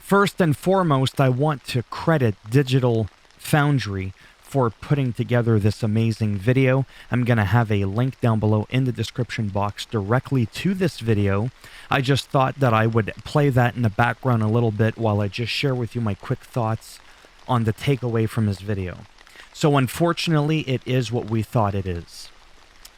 First and foremost, I want to credit Digital Foundry for putting together this amazing video. I'm going to have a link down below in the description box directly to this video. I just thought that I would play that in the background a little bit while I just share with you my quick thoughts on the takeaway from this video. So unfortunately, it is what we thought it is.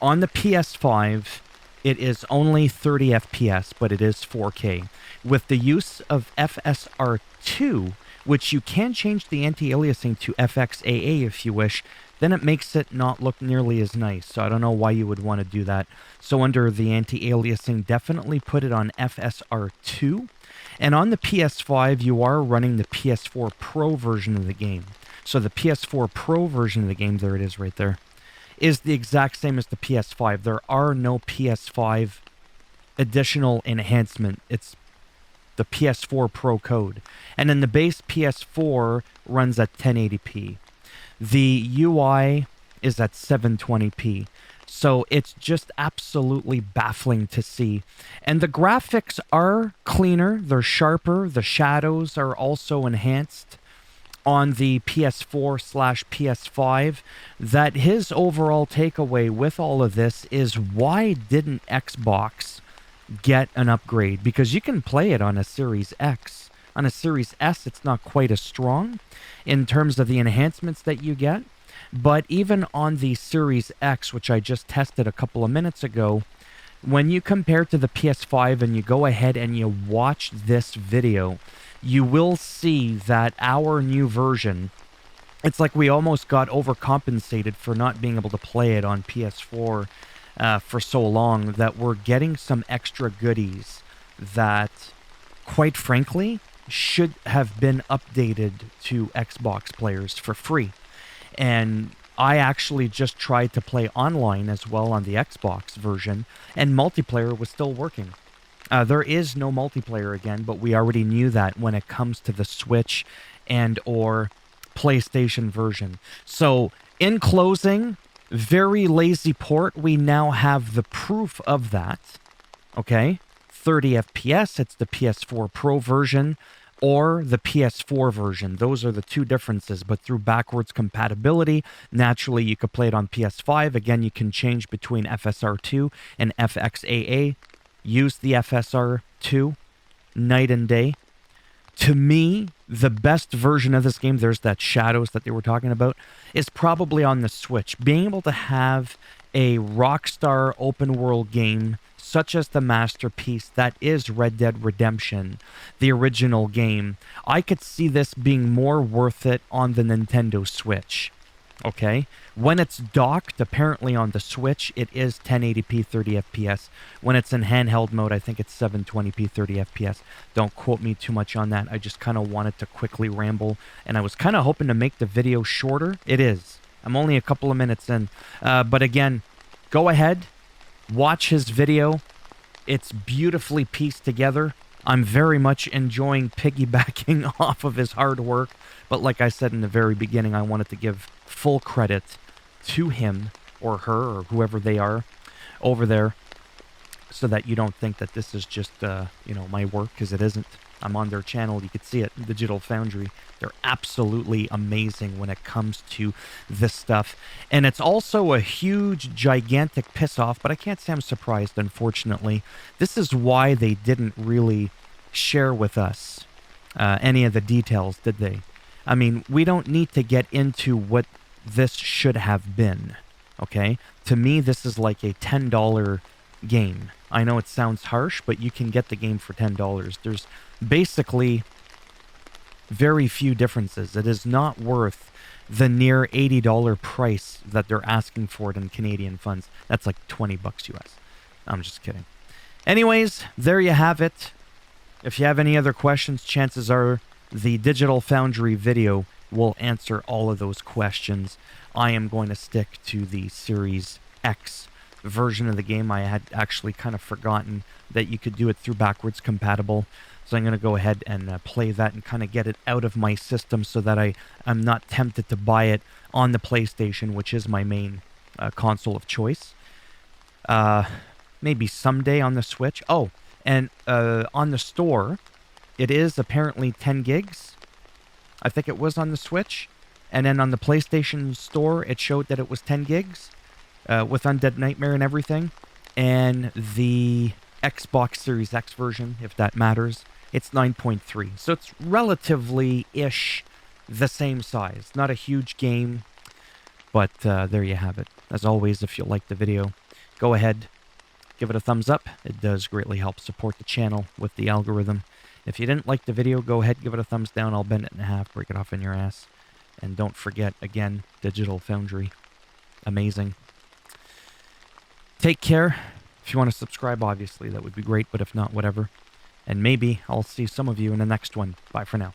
On the PS5, it is only 30 FPS, but it is 4K. With the use of FSR2, which you can change the anti-aliasing to FXAA if you wish, then it makes it not look nearly as nice. So I don't know why you would want to do that. So under the anti-aliasing, definitely put it on FSR2. And on the PS5, you are running the PS4 Pro version of the game. So the PS4 Pro version of the game, there it is right there, is the exact same as the PS5. There are no PS5 additional enhancement. It's the PS4 Pro code. And then the base PS4 runs at 1080p. The UI is at 720p. So it's just absolutely baffling to see. And the graphics are cleaner, they're sharper, the shadows are also enhanced on the PS4/PS5. That his overall takeaway with all of this is, why didn't Xbox get an upgrade? Because you can play it on a Series X. On a Series S, it's not quite as strong in terms of the enhancements that you get. But even on the Series X, which I just tested a couple of minutes ago, when you compare to the PS5 and you go ahead and you watch this video, you will see that our new version, it's like we almost got overcompensated for not being able to play it on PS4 for so long, that we're getting some extra goodies that, quite frankly, should have been updated to Xbox players for free. And I actually just tried to play online as well on the Xbox version, and multiplayer was still working. There is no multiplayer again, but we already knew that when it comes to the Switch and or PlayStation version. So, in closing, very lazy port. We now have the proof of that. Okay? 30 FPS, it's the PS4 Pro version or the PS4 version. Those are the two differences, but through backwards compatibility, naturally you could play it on PS5. Again, you can change between FSR2 and FXAA. Use the FSR2 night and day. To me, the best version of this game, there's that shadows that they were talking about, is probably on the Switch. Being able to have a Rockstar open world game such as the masterpiece that is Red Dead Redemption, the original game, I could see this being more worth it on the Nintendo Switch. Okay? When it's docked, apparently on the Switch, it is 1080p 30 FPS. When it's in handheld mode, I think it's 720p 30 FPS. Don't quote me too much on that. I just kind of wanted to quickly ramble, and I was kind of hoping to make the video shorter. It is. I'm only a couple of minutes in. But again, go ahead, watch his video. It's beautifully pieced together. I'm very much enjoying piggybacking off of his hard work. But like I said in the very beginning, I wanted to give full credit to him or her or whoever they are over there, so that you don't think that this is just, my work, because it isn't. I'm on their channel. You could see it, Digital Foundry. They're absolutely amazing when it comes to this stuff. And it's also a huge, gigantic piss-off, but I can't say I'm surprised, unfortunately. This is why they didn't really share with us any of the details, did they? I mean, we don't need to get into what this should have been, okay? To me, this is like a $10 game. I know it sounds harsh, but you can get the game for $10. There's basically very few differences. It is not worth the near $80 price that they're asking for it in Canadian funds. That's like 20 bucks US. I'm just kidding. Anyways, there you have it. If you have any other questions, chances are the Digital Foundry video will answer all of those questions. I am going to stick to the Series X version of the game. I had actually kind of forgotten that you could do it through backwards compatible. So I'm going to go ahead and play that and kind of get it out of my system so that I'm not tempted to buy it on the PlayStation, which is my main console of choice. Maybe someday on the Switch. Oh, and on the store, it is apparently 10 gigs. I think it was on the Switch. And then on the PlayStation Store, it showed that it was 10 gigs with Undead Nightmare and everything. And the Xbox Series X version, if that matters, it's 9.3. So it's relatively-ish the same size. Not a huge game, but there you have it. As always, if you like the video, go ahead, give it a thumbs up. It does greatly help support the channel with the algorithm. If you didn't like the video, go ahead, give it a thumbs down. I'll bend it in half, break it off in your ass. And don't forget, again, Digital Foundry. Amazing. Take care. If you want to subscribe, obviously, that would be great. But if not, whatever. And maybe I'll see some of you in the next one. Bye for now.